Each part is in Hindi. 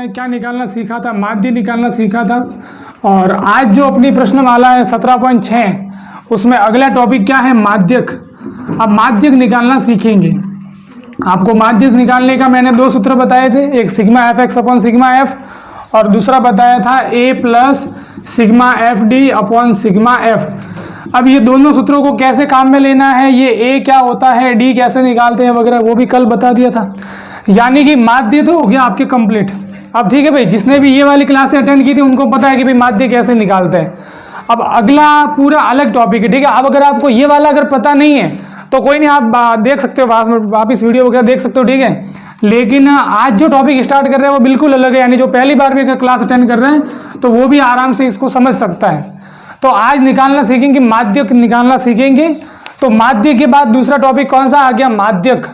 क्या निकालना सीखा था, माध्य निकालना सीखा था। और आज जो अपनी प्रश्नमाला है 17.6 उसमें अगला टॉपिक क्या है, माध्यक। अब माध्यक निकालना सीखेंगे। आपको माध्यक निकालने का मैंने दो सूत्र बताए थे, एक sigma F X upon sigma F और दूसरा बताया था A plus sigma F D upon sigma F. अब ये दोनों सूत्रों को कैसे काम में लेना है, ये ए क्या होता है, डी कैसे निकालते हैं वगैरह, वो भी कल बता दिया था। यानी कि माध्य तो हो गया आपके कंप्लीट। अब ठीक है भाई, जिसने भी ये वाली क्लासें अटेंड की थी उनको पता है कि भाई माध्य कैसे निकालते हैं। अब अगला पूरा अलग टॉपिक है, ठीक है। अब अगर आपको ये वाला अगर पता नहीं है तो कोई नहीं, आप देख सकते हो वापस वीडियो वगैरह देख सकते हो, ठीक है। लेकिन आज जो टॉपिक स्टार्ट कर रहे हैं वो बिल्कुल अलग है, यानी जो पहली बार भी अगर क्लास अटेंड कर रहे हैं तो वो भी आराम से इसको समझ सकता है। तो आज निकालना सीखेंगे, माध्यक निकालना सीखेंगे। तो माध्य के बाद दूसरा टॉपिक कौन सा आ गया, माध्यक।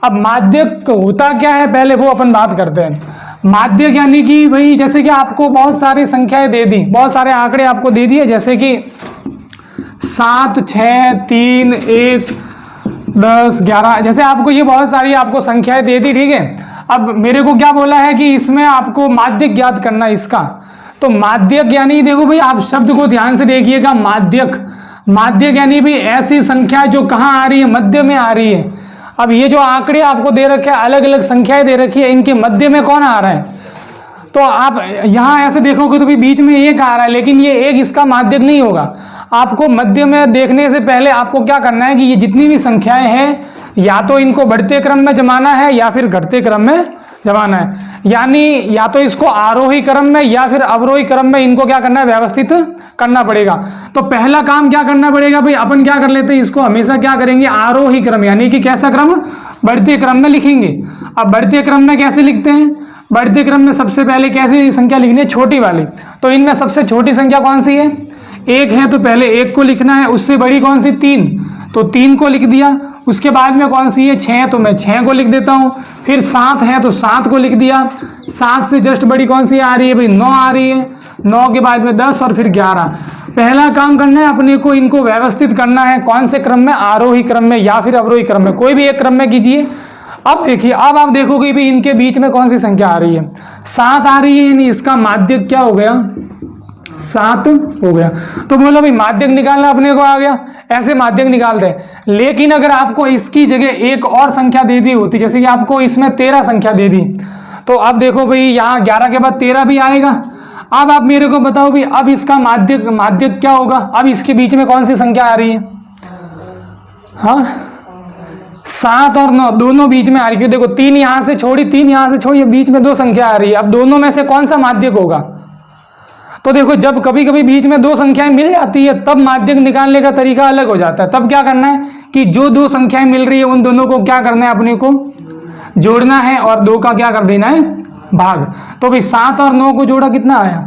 अब माध्यक होता क्या है पहले वो अपन बात करते हैं। माध्यक यानी कि भाई जैसे कि आपको बहुत सारी संख्याएं दे दी, बहुत सारे आंकड़े आपको दे दिए, जैसे कि 7, 6, 3, 1, 10, 11, जैसे आपको ये बहुत सारी आपको संख्याएं दे दी, ठीक है। अब मेरे को क्या बोला है कि इसमें आपको माध्यक ज्ञात करना है इसका। तो माध्यक यानी देखो भाई, आप शब्द को ध्यान से देखिएगा, माध्यक। माध्यक यानी भाई ऐसी संख्या जो कहाँ आ रही है, मध्य में आ रही है। अब ये जो आंकड़े आपको दे रखे हैं, अलग अलग संख्याएं दे रखी है, इनके मध्य में कौन आ रहा है। तो आप यहाँ ऐसे देखोगे तो भी बीच में एक आ रहा है, लेकिन ये एक इसका माध्यक नहीं होगा। आपको मध्य में देखने से पहले आपको क्या करना है कि ये जितनी भी संख्याएं हैं या तो इनको बढ़ते क्रम में जमाना है या फिर घटते क्रम में जमाना है। यानी या तो इसको आरोही क्रम में या फिर अवरोही क्रम में इनको क्या करना है, व्यवस्थित करना पड़ेगा। तो पहला काम क्या करना पड़ेगा भाई, अपन क्या कर लेते हैं, इसको हमेशा क्या करेंगे, आरोही क्रम, यानी कि कैसा क्रम, बढ़ते क्रम में लिखेंगे। अब बढ़ते क्रम में कैसे लिखते हैं, बढ़ते क्रम में सबसे पहले कैसे संख्या लिखनी है, छोटी वाली। तो इनमें सबसे छोटी संख्या कौन सी है, एक है, तो पहले एक को लिखना है। उससे बड़ी कौन सी, 3, तो 3 को लिख दिया। उसके बाद में कौन सी है, 6, तो मैं 6 को लिख देता हूँ। फिर 7 है तो 7 को लिख दिया। 7 से जस्ट बड़ी कौन सी आ रही है भाई, 9 आ रही है। 9 के बाद में 10 और फिर 11। पहला काम करना है अपने को, इनको व्यवस्थित करना है। कौन से क्रम में, आरोही क्रम में या फिर अवरोही क्रम में, कोई भी एक क्रम में कीजिए। अब देखिए, अब आप देखोगे भी इनके बीच में कौन सी संख्या आ रही है, 7 आ रही है, यानी इसका माध्यक क्या हो गया, 7 हो गया। तो बोलो भाई माध्यक निकालना अपने को आ गया, ऐसे माध्यक निकालते हैं। लेकिन अगर आपको इसकी जगह एक और संख्या दे दी होती, जैसे कि आपको इसमें 13 संख्या दे दी, तो अब देखो भाई यहाँ 11 के बाद 13 भी आएगा। अब आप मेरे को बताओ भाई, अब इसका माध्यक क्या होगा। अब इसके बीच में कौन सी संख्या आ रही है, हाँ 7 और 9 दोनों बीच में आ रही है। देखो 3 यहाँ से छोड़ी, 3 यहाँ से छोड़ी, बीच में 2 संख्या आ रही है। अब दोनों में से कौन सा माध्यक होगा। तो देखो जब कभी कभी बीच में 2 संख्याएं मिल जाती है तब माध्यक निकालने का तरीका अलग हो जाता है। तब क्या करना है कि जो 2 संख्याएं मिल रही है उन दोनों को क्या करना है, अपने को जोड़ना है और 2 का क्या कर देना है, भाग। तो भाई 7 और 9 को जोड़ा कितना आया,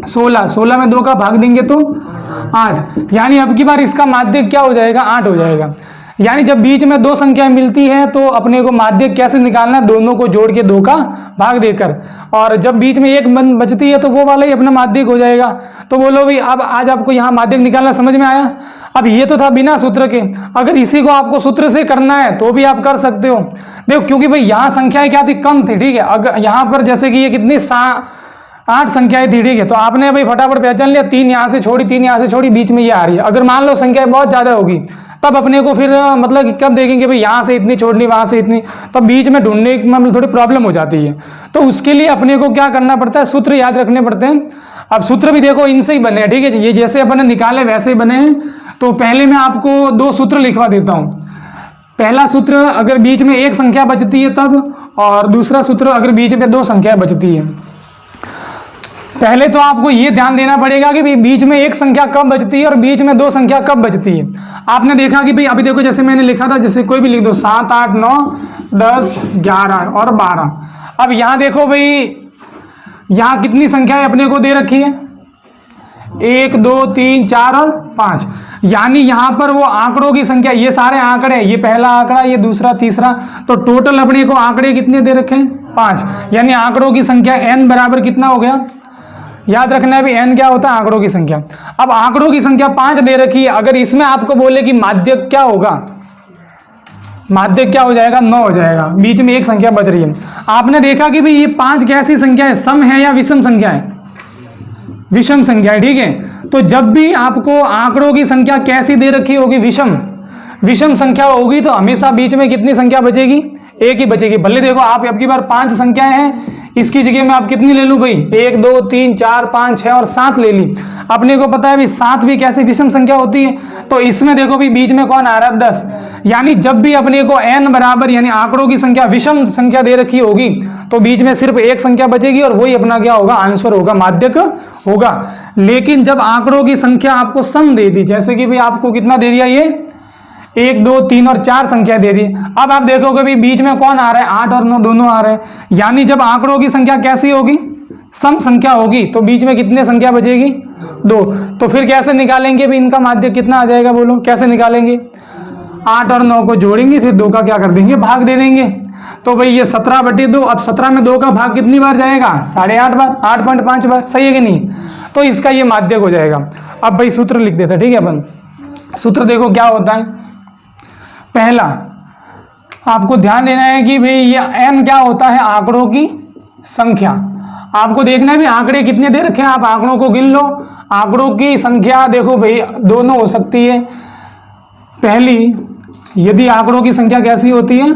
16। 16 में 2 का भाग देंगे तो 8, यानी अब की बार इसका माध्यक क्या हो जाएगा, 8 हो जाएगा। यानी जब बीच में 2 संख्याएं मिलती है तो अपने को माध्यक कैसे निकालना है, दोनों को जोड़ के 2 का भाग देकर। और जब बीच में एक बचती है तो वो वाला ही अपना माध्यक हो जाएगा। तो बोलो भाई, अब आज आपको यहाँ माध्यक निकालना समझ में आया। अब ये तो था बिना सूत्र के, अगर इसी को आपको सूत्र से करना है तो भी आप कर सकते हो। देखो क्योंकि भाई यहाँ संख्याएं क्या थी, कम थी, ठीक है। अगर यहाँ पर जैसे कि ये कितनी 8 संख्याएं थी, ठीक है। तो आपने भाई फटाफट पहचान लिया, 3 यहाँ से छोड़ी, 3 यहाँ से छोड़ी, बीच में ये आ रही है। अगर मान लो संख्याएं बहुत ज्यादा होगी तब अपने को फिर मतलब कब देखेंगे भाई, यहाँ से इतनी छोड़नी, वहां से इतनी, तब बीच में ढूंढने में थोड़ी प्रॉब्लम हो जाती है। तो उसके लिए अपने को क्या करना पड़ता है, सूत्र याद रखने पड़ते हैं। अब सूत्र भी देखो इनसे ही बने हैं, ठीक है। ये जैसे अपने निकाले वैसे ही बने हैं। तो पहले मैं आपको 2 सूत्र लिखवा देता हूँ। पहला सूत्र अगर बीच में एक संख्या बचती है तब, और दूसरा सूत्र अगर बीच में 2 संख्या बचती है। पहले तो आपको ये ध्यान देना पड़ेगा कि भाई बीच में एक संख्या कब बचती है और बीच में 2 संख्या कब बचती है। आपने देखा कि भाई अभी देखो जैसे मैंने लिखा था, जैसे कोई भी लिख दो, 7, 8, 9, 10, 11 और 12। अब यहाँ देखो भाई, यहाँ कितनी संख्याएं अपने को दे रखी है, 1, 2, 3, 4 और 5। यानी यहाँ पर वो आंकड़ों की संख्या, ये सारे आंकड़े, ये पहला आंकड़ा, ये दूसरा, तीसरा, तो टोटल अपने को आंकड़े कितने दे रखे हैं, 5। यानी आंकड़ों की संख्या n बराबर कितना हो गया, याद रखना है भी n क्या होता है, आंकड़ों की संख्या। अब आंकड़ों की संख्या 5 दे रखी है। अगर इसमें आपको बोले कि माध्यक क्या होगा, माध्यक क्या हो जाएगा, 9 हो जाएगा, बीच में एक संख्या बच रही है। आपने देखा कि भाई ये 5 कैसी संख्या है, सम है या विषम संख्या है, विषम संख्या है, ठीक है। तो जब भी आपको आंकड़ों की संख्या कैसी दे रखी होगी, विषम संख्या होगी, तो हमेशा बीच में कितनी संख्या बचेगी, एक ही बचेगी। भले देखो आप अब की बार 5 संख्याएं हैं, इसकी जगह में आप कितनी ले लूं भाई, 1 2 3 4 5 6 और 7 ले ली। अपने को पता है भाई 7 भी कैसे विषम संख्या होती है। तो इसमें देखो भाई बीच में कौन आ रहा है, 10। यानी जब भी अपने को n बराबर यानी आंकड़ों की संख्या विषम संख्या दे रखी होगी, तो बीच में सिर्फ एक संख्या बचेगी और वही अपना क्या होगा, आंसर होगा, माध्यक होगा। लेकिन जब आंकड़ों की संख्या आपको सम दे दी, जैसे कि भाई आपको कितना दे दिया, ये 1 2 3 और 4 संख्या दे दी। अब आप देखोगे भी बीच में कौन आ रहा है, 8 और 9 दोनों आ रहे हैं। यानी जब आंकड़ों की संख्या कैसी होगी, सम संख्या होगी, तो बीच में कितने संख्या बचेगी, 2। तो फिर कैसे निकालेंगे भी इनका माध्य कितना आ जाएगा, बोलो कैसे निकालेंगे। 8 और 9 को जोड़ेंगे, फिर 2 का क्या कर देंगे, भाग दे देंगे। तो भाई ये 17/2, अब 17 में 2 का भाग कितनी बार जाएगा, 8.5 बार, 8.5 बार, सही है कि नहीं। तो इसका ये माध्यक हो जाएगा। अब भाई सूत्र लिख देते हैं, ठीक है। अपन सूत्र देखो क्या होता है। पहला आपको ध्यान देना है कि भाई ये n क्या होता है, आंकड़ों की संख्या। आपको देखना है भी आंकड़े कितने दे रखे हैं, आप आंकड़ों को गिन लो। आंकड़ों की संख्या देखो भाई दोनों हो सकती है। पहली, यदि आंकड़ों की संख्या कैसी होती है,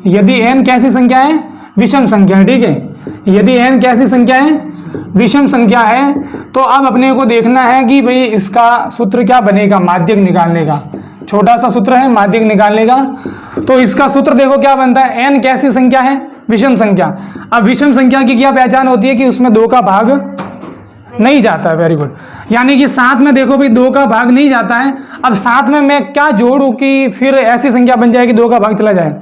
यदि n कैसी संख्या है, विषम संख्या है, ठीक है। यदि n कैसी संख्या है, विषम संख्या है, तो अब अपने को देखना है कि भाई इसका सूत्र क्या बनेगा, माध्यक निकालने का। छोटा सा सूत्र है माध्यक निकालने का। तो इसका सूत्र देखो क्या बनता है, n कैसी संख्या है, विषम संख्या। अब विषम संख्या की क्या पहचान होती है कि उसमें 2 का भाग नहीं जाता है। Very good. यानी कि 7 में देखो भाई 2 का भाग नहीं जाता है। अब 7 में मैं क्या जोड़ूं कि फिर ऐसी संख्या बन जाएगी 2 का भाग चला जाए।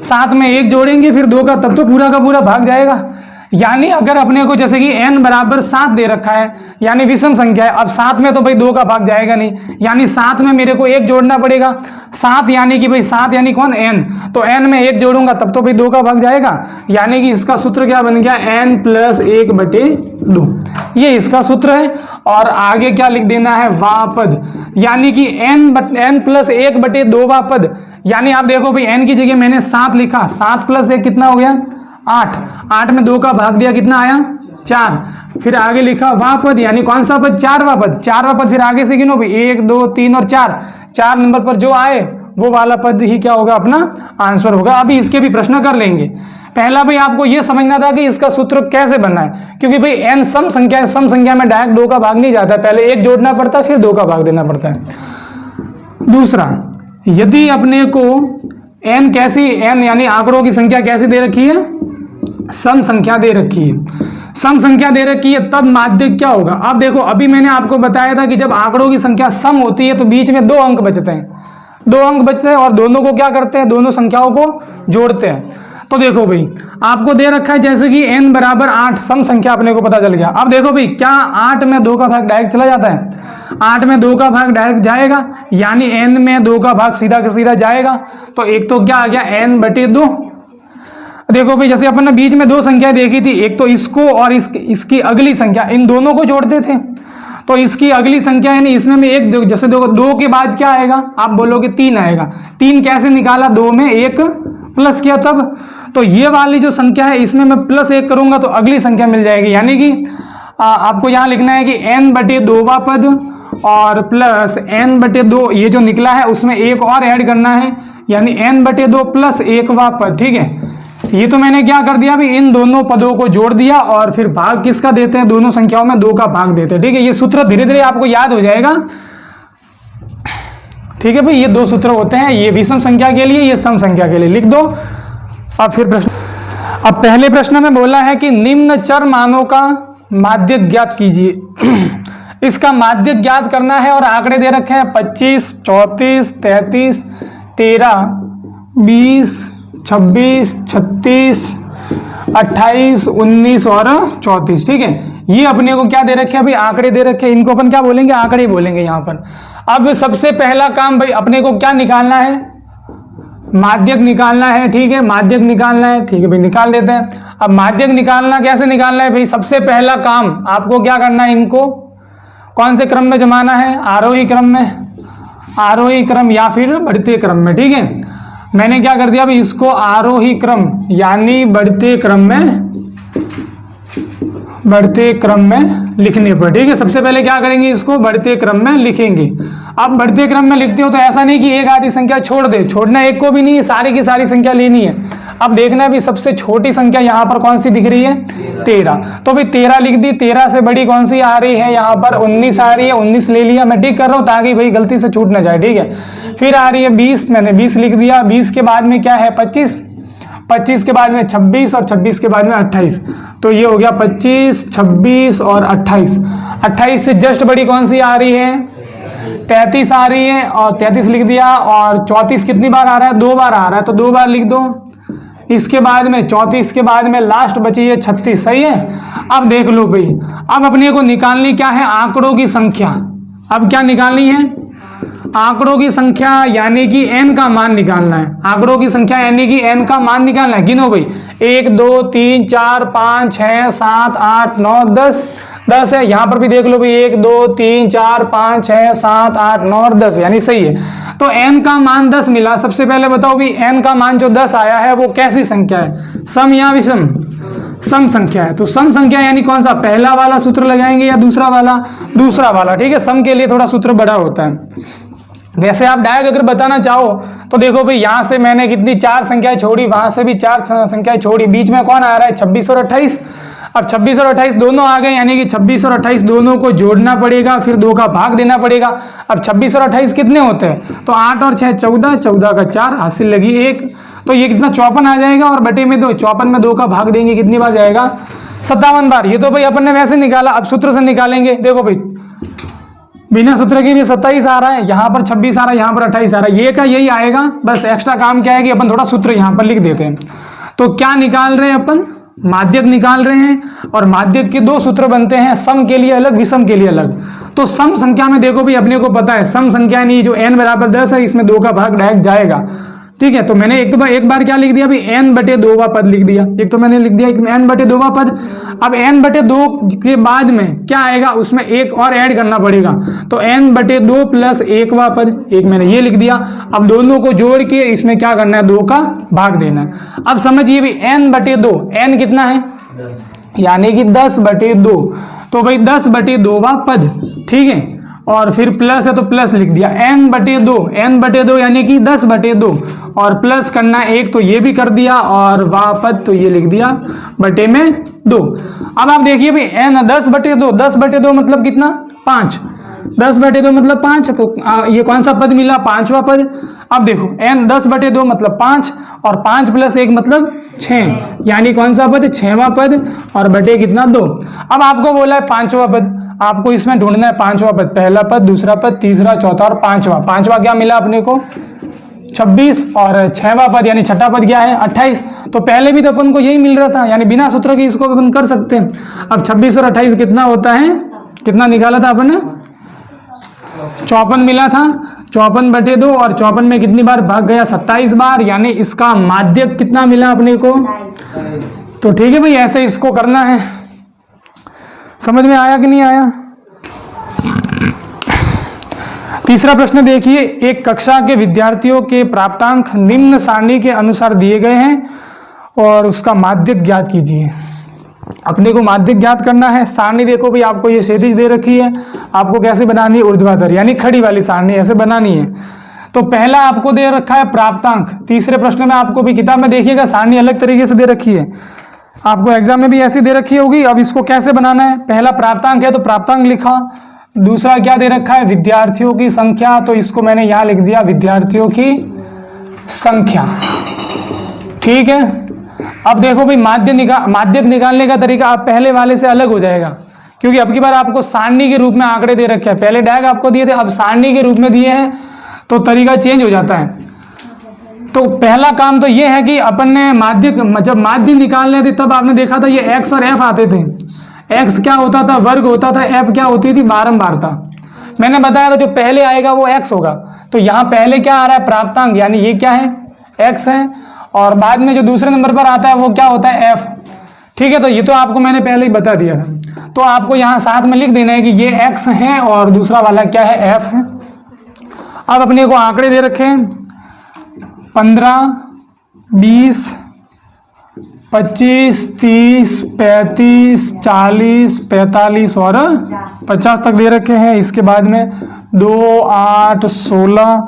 7 में 1 जोड़ेंगे फिर 2 का, तब तो पूरा का पूरा भाग जाएगा। यानी अगर अपने को जैसे कि n बराबर 7 दे रखा है, यानी विषम संख्या है, अब 7 में तो भाई 2 का भाग जाएगा नहीं, यानी 7 में मेरे को 1 जोड़ना पड़ेगा। 7 यानी कि भाई 7 यानी कौन, n, तो n में 1 जोड़ूंगा तब तो भाई 2 का भाग जाएगा। यानी कि इसका सूत्र क्या बन गया, n + 1/2, ये इसका सूत्र है। और आगे क्या लिख देना है, वापद, यानी कि n + 1/2 पद। यानी आप देखो भाई n की जगह मैंने 7 लिखा, 7 + 1 कितना हो गया, 8। 8 में 2 का भाग दिया, कितना आया, 4। फिर आगे लिखा वापद, यानी कौन सा पद, 4वां पद। 4वां पद फिर आगे से गिनो भाई, 1 2 3 और 4। 4 नंबर पर जो आए वो वाला पद ही क्या होगा, अपना आंसर होगा। अभी इसके भी प्रश्न कर लेंगे। पहला भाई आपको ये समझना था कि इसका सूत्र कैसे बनना है, क्योंकि भाई n सम संख्या है, सम संख्या में डायरेक्ट 2 का भाग नहीं जाता है, पहले 1 जोड़ना पड़ता है फिर 2 का भाग देना पड़ता है। दूसरा, यदि अपने को n कैसी, n यानी आंकड़ों की संख्या कैसी दे रखी है, सम संख्या दे रखी है, सम संख्या दे रखी है, तब माध्यक क्या होगा। अब देखो अभी मैंने आपको बताया था कि जब आंकड़ों की संख्या सम होती है तो बीच में 2 अंक बचते हैं, 2 अंक बचते हैं और दोनों को क्या करते हैं, दोनों संख्याओं को जोड़ते हैं। तो देखो भाई आपको दे रखा है जैसे कि n बराबर 8, सम संख्या अपने को पता चल गया। अब देखो भाई क्या 8 में 2 का भाग डायरेक्ट चला जाता है, 8 में 2 का भाग डायरेक्ट जाएगा, यानी n में 2 का भाग सीधा का सीधा जाएगा। तो एक तो क्या आ गया, n/2। देखो भाई जैसे अपन ने बीच में 2 संख्या देखी थी, एक तो इसको और इसकी अगली संख्या, इन दोनों को जोड़ते थे। तो इसकी अगली संख्या यानी इसमें में एक, जैसे देखो 2 के बाद क्या आएगा, आप बोलोगे 3 आएगा। 3 कैसे निकाला, 2 में 1 प्लस किया तब। तो ये वाली जो संख्या है इसमें मैं +1 करूंगा तो अगली संख्या मिल जाएगी। यानी कि आपको यहाँ लिखना है कि n/2वां पद और प्लस n/2, ये जो निकला है उसमें 1 और ऐड करना है, यानी n/2 + 1वां पद, ठीक है। ये तो मैंने क्या कर दिया, अभी इन दोनों पदों को जोड़ दिया और फिर भाग किसका देते हैं, दोनों संख्याओं में 2 का भाग देते हैं, ठीक है। ये सूत्र धीरे धीरे आपको याद हो जाएगा, ठीक है भाई। ये 2 सूत्र होते हैं, ये विषम संख्या के लिए, ये सम संख्या के लिए, लिख दो। अब फिर प्रश्न, अब पहले प्रश्न में बोला है कि निम्न चर मानों का माध्यक ज्ञात कीजिए। इसका माध्यक ज्ञात करना है और आंकड़े दे रखे हैं 25, 34, 33, 13, 20, 26, 36, 28, 19 और 34, ठीक है। ये अपने को क्या दे रखे हैं भाई, आंकड़े दे रखे हैं, इनको अपन क्या बोलेंगे, आंकड़े बोलेंगे यहाँ पर। अब सबसे पहला काम भाई अपने को क्या निकालना है, माध्यक निकालना है, ठीक है। माध्यक निकालना है, ठीक है भाई, निकाल देते हैं। अब माध्यक निकालना कैसे निकालना है भाई, सबसे पहला काम आपको क्या करना है, इनको कौन से क्रम में जमाना है, आरोही क्रम में, आरोही क्रम या फिर बढ़ते क्रम में, ठीक है। मैंने क्या कर दिया, अभी इसको आरोही क्रम यानी बढ़ते क्रम में लिखने पर। ठीक है, सबसे पहले क्या करेंगे, इसको बढ़ते क्रम में लिखेंगे। अब बढ़ते क्रम में लिखते हो तो ऐसा नहीं कि एक आधी संख्या छोड़ दे, छोड़ना एक को भी नहीं है, सारी की सारी संख्या लेनी है। अब देखना भी सबसे छोटी संख्या यहाँ पर कौन सी दिख रही है, 13। तो भाई 13 लिख दी, 13 से बड़ी कौन सी आ रही है, यहाँ पर 19 आ रही है, 19 ले लिया। मैं टिक कर रहा हूँ ताकि भाई गलती से छूट ना जाए। ठीक है, फिर आ रही है 20, मैंने 20 लिख दिया। 20 के बाद में क्या है, 25, 25 के बाद में 26 और 26 के बाद में 28। तो ये हो गया 25, 26 और 28। 28 से जस्ट बड़ी कौन सी आ रही है, 33 आ रही है, और 33 लिख दिया। और 34 कितनी बार आ रहा है, 2 बार आ रहा है, तो 2 बार लिख दो। इसके बाद में 34 के बाद में लास्ट बची है 36। सही है। अब देख लो भाई, अब अपने को निकालनी क्या है, आंकड़ों की संख्या। अब क्या निकालनी है, आंकड़ों की संख्या यानी कि n का मान निकालना है। आंकड़ों की संख्या यानी कि n का मान निकालना है। गिनो भाई, 1 2 3 4 5 6 7 8 9 10। 10 है, यहाँ पर भी देख लो भाई, 1 2 3 4 5 6 7 8 9 और 10 यानी सही है। तो n का मान 10 मिला। सबसे पहले बताओ भी n का मान जो 10 आया है वो कैसी संख्या है, सम या विषम, सम संख्या है। तो सम संख्या यानी कौन सा, पहला वाला सूत्र लगाएंगे या दूसरा वाला, दूसरा वाला। ठीक है, सम के लिए थोड़ा सूत्र बड़ा होता है। वैसे आप डायरेक्ट अगर बताना चाहो तो देखो भाई, यहाँ से मैंने कितनी 4 संख्याएं छोड़ी, वहां से भी 4 संख्याएं छोड़ी, बीच में कौन आ रहा है, 26 और 28। अब 26 और 28 दोनों आ गए, यानी कि 26 और 28 दोनों को जोड़ना पड़ेगा, फिर 2 का भाग देना पड़ेगा। अब 26 और 28 कितने होते हैं, तो 8 और 6 14, 14 का 4, हासिल लगी 1। तो ये कितना 54 आ जाएगा, और बटे में 2, 54 में 2 का भाग देंगे, कितनी बार जाएगा, 57 बार। ये तो भाई अपन ने वैसे निकाला, अब सूत्र से निकालेंगे। देखो भाई, बिना सूत्र के भी 27 आ रहा है, यहाँ पर 26 आ रहा है, यहाँ पर 28 आ रहा है, ये का यही आएगा। बस एक्स्ट्रा काम क्या है कि अपन थोड़ा सूत्र यहाँ पर लिख देते हैं। तो क्या निकाल रहे हैं अपन, माध्यक निकाल रहे हैं, और माध्यक के 2 सूत्र बनते हैं, सम के लिए अलग, विषम के लिए अलग। तो सम संख्या में देखो भाई, अपने को पता है सम संख्या नहीं, जो n बराबर 10 है, इसमें 2 का भाग डायरेक्ट जाएगा। ठीक है, तो मैंने एक बार क्या लिख दिया भाई, n/2 पद लिख दिया। एक तो मैंने लिख दिया n/2 पद। अब n/2 के बाद में क्या आएगा, उसमें एक और ऐड करना पड़ेगा, तो n/2 प्लस 1वां पद, एक मैंने ये लिख दिया। अब दोनों को जोड़ के इसमें क्या करना है, 2 का भाग देना है। अब समझिए भाई, n/2, n कितना है, यानी कि 10/2। तो भाई 10/2वां पद। ठीक है, और फिर प्लस है तो प्लस लिख दिया, n/2 यानी कि 10/2, और प्लस करना 1 तो ये भी कर दिया, और वापद तो ये लिख दिया बटे में 2। अब आप देखिए भाई, n 10/2 मतलब कितना, 5। 10/2 मतलब 5, तो ये कौन सा पद मिला, 5वां पद। अब देखो, n 10/2 मतलब 5, और 5 + 1 मतलब 6, यानी कौन सा पद, 6वां पद, और बटे कितना, 2। अब आपको बोला है 5वां पद, आपको इसमें ढूंढना है 5वां पद, पहला पद, दूसरा पद, तीसरा, चौथा और 5वां। 5वां क्या मिला अपने को, 26, और 6वां पद यानी छठा पद क्या है, 28। तो पहले भी तो अपन को यही मिल रहा था, यानी बिना सूत्र के इसको अपन कर सकते हैं। अब 26 और 28 कितना होता है, कितना निकाला था अपन ने, 54 मिला था। 54/2, और 54 में कितनी बार भाग गया, 27 बार, यानी इसका माध्यक कितना मिला अपने को। तो ठीक है भाई, ऐसे इसको करना है। समझ में आया कि नहीं आया। तीसरा प्रश्न देखिए, एक कक्षा के विद्यार्थियों के प्राप्तांक निम्न सारणी के अनुसार दिए गए हैं और उसका माध्यक ज्ञात कीजिए। अपने को माध्यक ज्ञात करना है। सारणी देखो भाई, आपको ये क्षैतिज दे रखी है, आपको कैसे बनानी है, ऊर्ध्वाधर यानी खड़ी वाली सारणी ऐसे बनानी है। तो पहला आपको दे रखा है प्राप्तांक। तीसरे प्रश्न में आपको भी किताब में देखिएगा सारणी अलग तरीके से दे रखी है, आपको एग्जाम में भी ऐसी दे रखी होगी। अब इसको कैसे बनाना है, पहला प्राप्तांक है तो प्राप्तांक लिखा, दूसरा क्या दे रखा है, विद्यार्थियों की संख्या, तो इसको मैंने यहां लिख दिया विद्यार्थियों की संख्या। ठीक है, अब देखो भाई, माध्यक निकालने का तरीका आप पहले वाले से अलग हो जाएगा, क्योंकि अब की बार आपको सारणी के रूप में आंकड़े दे रखे हैं। पहले डायरेक्ट आपको दिए थे, अब सारणी के रूप में दिए हैं, तो तरीका चेंज हो जाता है। तो पहला काम तो ये है कि अपन ने माध्यक, जब माध्यक निकालने थे तब आपने देखा था ये x और f आते थे। x क्या होता था, वर्ग होता था, f क्या होती थी, बारंबारता। मैंने बताया था जो पहले आएगा वो x होगा। तो यहाँ पहले क्या आ रहा है, प्राप्तांक, यानी ये क्या है, x है, और बाद में जो दूसरे नंबर पर आता है वो क्या होता है, f। ठीक है, तो ये तो आपको मैंने पहले ही बता दिया था। तो आपको यहाँ साथ में लिख देना है कि ये x है और दूसरा वाला क्या है, f है। अब अपने को आंकड़े दे रखे हैं, 15, 20, 25, 30, 35, 40, 45 और 50 तक दे रखे हैं। इसके बाद में 2, 8, 16,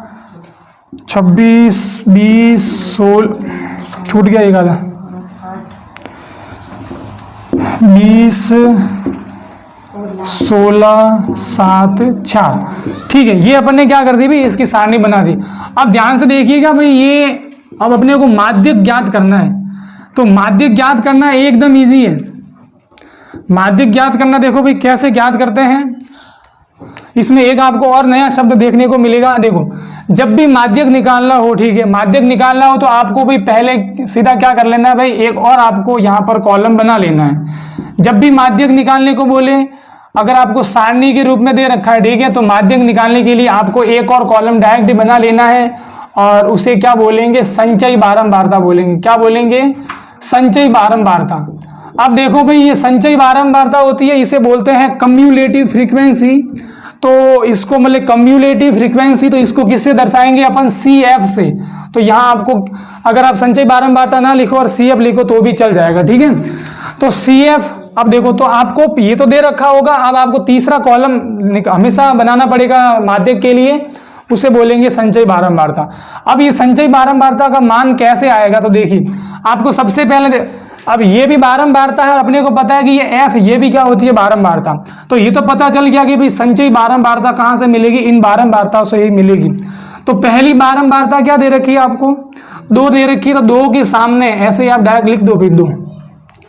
26, 20, 16 छूट गया एक आधा, 20, 16, 7, 4। ठीक है, ये अपन ने क्या कर दी भाई, इसकी सारणी बना दी। अब ध्यान से देखिएगा भाई, ये अब अपने को माध्यक ज्ञात करना है। तो माध्यक ज्ञात करना एकदम इजी है। माध्यक ज्ञात करना देखो भाई कैसे ज्ञात करते हैं। इसमें एक आपको और नया शब्द देखने को मिलेगा। देखो, जब भी माध्यक निकालना हो, ठीक है, माध्यक निकालना हो तो आपको भाई पहले सीधा क्या कर लेना है भाई, एक और आपको यहाँ पर कॉलम बना लेना है। जब भी माध्यक निकालने को बोले, अगर आपको सारणी के रूप में दे रखा है, ठीक है, तो माध्यक निकालने के लिए आपको एक और कॉलम डायरेक्ट बना लेना है और उसे क्या बोलेंगे, संचयी बारंबारता बोलेंगे। क्या बोलेंगे, संचयी बारंबारता। अब देखो भाई, ये संचयी बारंबारता होती है, इसे बोलते हैं कम्युलेटिव फ्रीक्वेंसी। तो इसको मतलब कम्युलेटिव फ्रीक्वेंसी, तो इसको किससे दर्शाएंगे अपन, CF से। तो यहाँ आपको अगर आप संचयी बारंबारता ना लिखो और CF लिखो तो भी चल जाएगा, ठीक है। तो CF, अब देखो, तो आपको ये तो दे रखा होगा, अब आपको तीसरा कॉलम हमेशा बनाना पड़ेगा माध्यक के लिए, उसे बोलेंगे संचयी बारंबारता। अब ये संचयी बारंबारता का मान कैसे आएगा, तो देखिए आपको सबसे पहले अब ये भी बारंबारता है, अपने को पता है कि ये F, ये भी क्या होती है, बारंबारता। तो ये तो पता चल गया कि भाई संचयी बारंबारता कहाँ से मिलेगी, इन बारंबारता से ही मिलेगी। तो पहली बारंबारता क्या दे रखी है आपको, 2 दे रखी है। तो 2 के सामने ऐसे ही आप डायरेक्ट लिख दो, फिर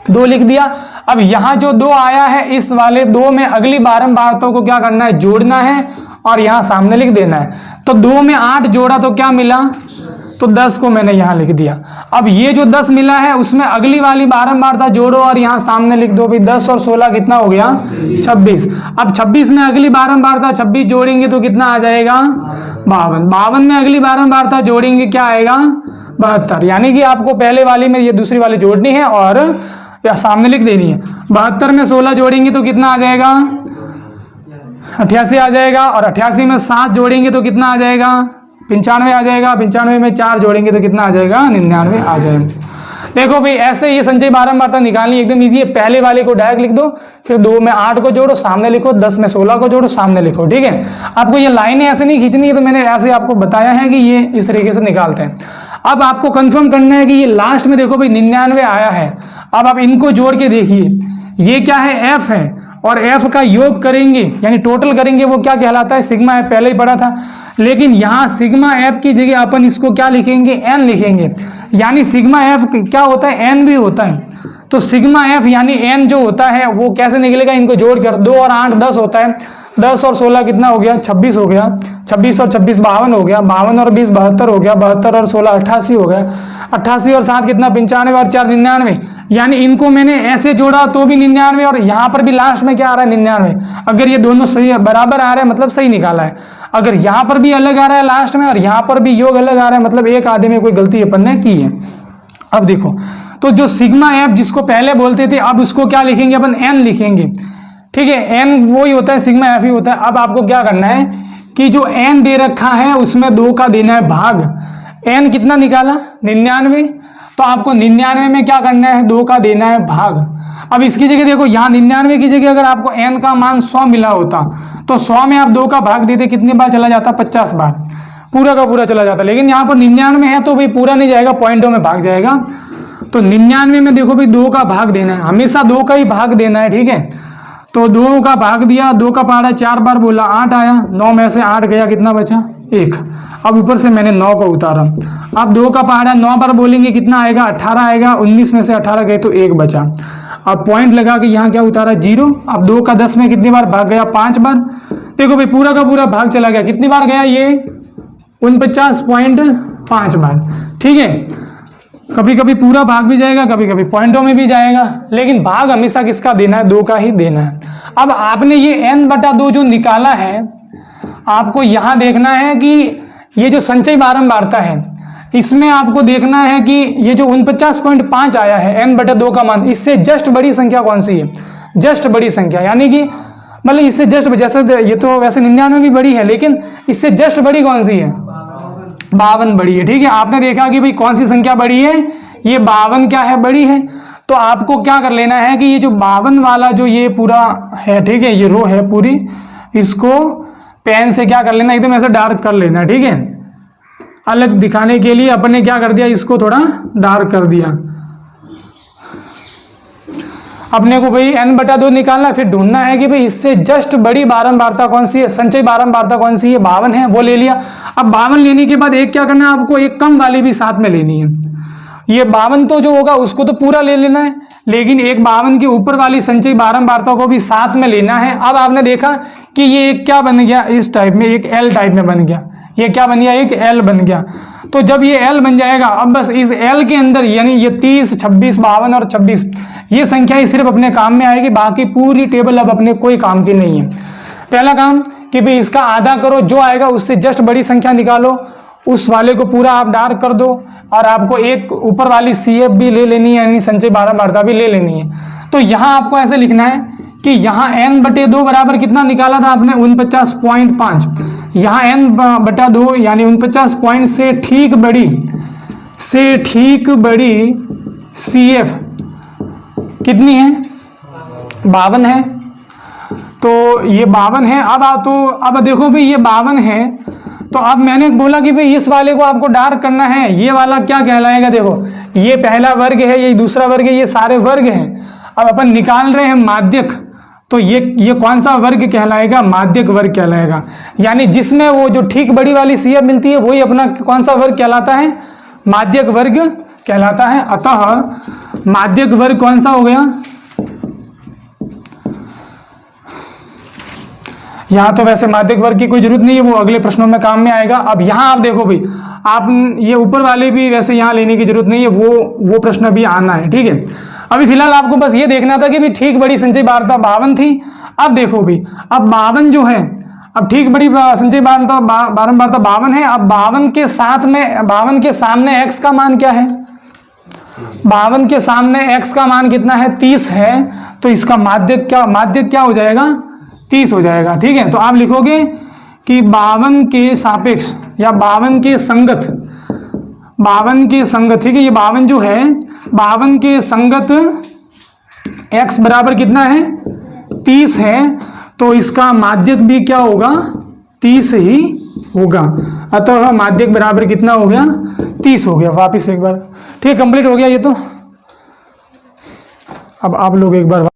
2 लिख दिया। अब यहाँ जो 2 आया है, इस वाले 2 में अगली बारंबारता को क्या करना है, जोड़ना है और यहाँ सामने लिख देना है। तो 2 में 8 जोड़ा तो क्या मिला, तो 10 को मैंने यहाँ लिख दिया। अब ये जो 10 मिला है उसमें अगली वाली बारंबारता जोड़ो और यहाँ सामने लिख दो भाई, 10 और 16 कितना हो गया, 26। अब 26 में अगली बारंबारता 26 जोड़ेंगे तो कितना आ जाएगा, 52। 52 में अगली बारंबारता जोड़ेंगे, क्या आएगा, 72। यानी कि आपको पहले वाली में ये दूसरी वाली जोड़नी है और या सामने लिख देनी है। 72 में 16 जोड़ेंगे तो कितना आ जाएगा, 88 आ जाएगा। और 88 में 7 जोड़ेंगे तो कितना आ जाएगा, 95 आ जाएगा। 95 में 4 जोड़ेंगे तो कितना आ जाएगा, 99 आ जाएगा। देखो भाई, ऐसे ये संचयी बारंबारता निकालनी एकदम इजी है। पहले वाले को डायरेक्ट लिख दो, फिर 2 में 8 को जोड़ो, सामने लिखो, 10 में 16 को जोड़ो, सामने लिखो, ठीक है। आपको ये लाइनें ऐसे नहीं खींचनी है, तो मैंने ऐसे आपको बताया है कि ये इस तरीके से निकालते हैं। अब आपको कंफर्म करना है कि ये लास्ट में देखो भाई 99 आया है। अब आप इनको जोड़ के देखिए, ये क्या है, F है, और F का योग करेंगे यानी टोटल करेंगे, वो क्या कहलाता है, सिग्मा है, पहले ही पढ़ा था। लेकिन यहाँ सिग्मा F की जगह अपन इसको क्या लिखेंगे, N लिखेंगे। यानी सिग्मा F क्या होता है, N भी होता है। तो सिग्मा F यानी N जो होता है वो कैसे निकलेगा, इनको जोड़ कर, 2 और 8 10 होता है, 10 और 16 कितना हो गया, 26 हो गया, 26 और 26 52 हो गया, 52 और 20 72 हो गया, 72 और 16 88 हो गया, 88 और 7 कितना, 95 और 4 99। यानी इनको मैंने ऐसे जोड़ा तो भी 99 और यहाँ पर भी लास्ट में क्या आ रहा है, 99। अगर ये दोनों सही है, बराबर आ रहा है, मतलब सही निकाला है। अगर यहाँ पर भी अलग आ रहा है लास्ट में और यहाँ पर भी योग अलग आ रहा है, मतलब एक आधे में कोई गलती अपन ने की है। अब देखो, तो जो सिग्मा F जिसको पहले बोलते थे, अब उसको क्या लिखेंगे अपन, N लिखेंगे, ठीक है। N वो ही होता है, सिग्मा F ही होता है। अब आपको क्या करना है कि जो N दे रखा है उसमें 2 का देना है भाग। N कितना निकाला, 99, तो आपको 99 में क्या करना है, 2 का देना है भाग। अब इसकी जगह देखो, यहाँ 99 की जगह अगर आपको N का मान 100 मिला होता तो 100 में आप 2 का भाग देते, कितनी बार चला जाता, 50 बार, पूरा का पूरा चला जाता। लेकिन यहाँ पर 99 है तो भाई पूरा नहीं जाएगा, पॉइंटों में भाग जाएगा। तो 99 में देखो भाई 2 का भाग देना है, हमेशा 2 का ही भाग देना है, ठीक है। तो 2 का भाग दिया, 2 का पहाड़ा 4 बार बोला, 8 आया, 9 में से 8 गया, कितना बचा, 1। अब ऊपर से मैंने 9 को उतारा। अब 2 का पहाड़ा 9 बार बोलेंगे, कितना आएगा, 18 आएगा, 19 में से 18 गए तो 1 बचा। अब पॉइंट लगा के यहाँ क्या उतारा, 0। अब 2 का 10 में कितनी बार भाग गया, 5 बार। देखो भाई पूरा का पूरा भाग चला गया, कितनी बार गया ये, 49.5 बार, ठीक है। कभी कभी पूरा भाग भी जाएगा, कभी कभी पॉइंटों में भी जाएगा, लेकिन भाग हमेशा किसका देना है, 2 का ही देना है। अब आपने ये n/2 जो निकाला है, आपको यहाँ देखना है कि ये जो संचयी बारंबारता है, इसमें आपको देखना है कि ये जो 49.5 आया है n/2 का मान, इससे जस्ट बड़ी संख्या कौन सी है, जस्ट बड़ी संख्या। यानी कि मतलब इससे जस्ट, जैसे ये तो वैसे 99 भी बड़ी है, लेकिन इससे जस्ट बड़ी कौन सी है, 52 बड़ी है। ठीक है, आपने देखा कि भाई कौन सी संख्या बड़ी है, ये 52 क्या है, बड़ी है। तो आपको क्या कर लेना है कि ये जो 52 वाला जो ये पूरा है, ठीक है, ये रो है पूरी, इसको पेन से क्या कर लेना, एकदम ऐसे डार्क कर लेना। ठीक है, अलग दिखाने के लिए अपने क्या कर दिया, इसको थोड़ा डार्क कर दिया। अपने को भाई n/2 निकालना, फिर ढूंढना है कि भाई इससे जस्ट बड़ी बारंबारता कौन सी है, संचयी बारंबारता कौन सी है, 52 है, वो ले लिया। अब 52 लेने के बाद एक क्या करना है आपको, एक कम वाली भी साथ में लेनी है। ये 52 तो जो होगा उसको तो पूरा ले लेना है, लेकिन एक 52 के ऊपर वाली संचयी बारंबारता को भी साथ में लेना है। अब आपने देखा कि ये एक क्या बन गया, इस टाइप में एक L टाइप में बन गया, ये क्या बन गया, एक L बन गया। तो जब ये L बन जाएगा, अब बस इस L के अंदर यानी ये 30, 26, 52 और 26 ये संख्या ही सिर्फ अपने काम में आएगी, बाकी पूरी टेबल अब अपने कोई काम की नहीं है। पहला काम कि भाई इसका आधा करो, जो आएगा उससे जस्ट बड़ी संख्या निकालो, उस वाले को पूरा आप डार्क कर दो, और आपको एक ऊपर वाली CF भी ले लेनी है, यानी संचयी बारंबारता भी ले लेनी है। तो यहाँ आपको ऐसे लिखना है कि यहाँ n/2 बराबर कितना निकाला था आपने, 49.5। यहाँ n/2 यानी 49 पॉइंट से ठीक बड़ी CF कितनी है, 52 है। तो ये 52 है। अब देखो भाई ये 52 है, तो अब मैंने बोला कि भाई इस वाले को आपको डार्क करना है, ये वाला क्या कहलाएगा, देखो ये पहला वर्ग है, ये दूसरा वर्ग है, ये सारे वर्ग हैं। अब अपन निकाल रहे हैं माध्यक, तो ये कौन सा वर्ग कहलाएगा, माध्यक वर्ग कहलाएगा। यानी जिसमें वो जो ठीक बड़ी वाली CF मिलती है वही अपना कौन सा वर्ग कहलाता है, माध्यक वर्ग कहलाता है। अतः माध्यक वर्ग कौन सा हो गया, यहाँ तो वैसे माध्यक वर्ग की कोई जरूरत नहीं है, वो अगले प्रश्नों में काम में आएगा। अब यहाँ आप देखो भाई, आप ये ऊपर वाले भी वैसे यहाँ लेने की जरूरत नहीं है, वो प्रश्न भी आना है। ठीक है, अभी फिलहाल आपको बस ये देखना था कि भाई ठीक बड़ी संचयी बारंबारता 52 थी। अब देखो भाई, अब 52 जो है, अब ठीक बड़ी संचयी बारंबारता 52 है। अब 52 के साथ में 52 के सामने x का मान क्या है, 52 के सामने x का मान कितना है, 30 है। तो इसका माध्यक क्या हो जाएगा, 30 हो जाएगा। ठीक है, तो आप लिखोगे कि 52 के सापेक्ष या 52 के संगत, 52 के संगत, ठीक है, ये 52 जो है, 52 के संगत x बराबर कितना है, 30 है। तो इसका माध्यक भी क्या होगा, 30 ही होगा। अतः माध्यक बराबर कितना हो गया, 30 हो गया। वापिस एक बार, ठीक है, कंप्लीट हो गया ये तो। अब आप लोग एक बार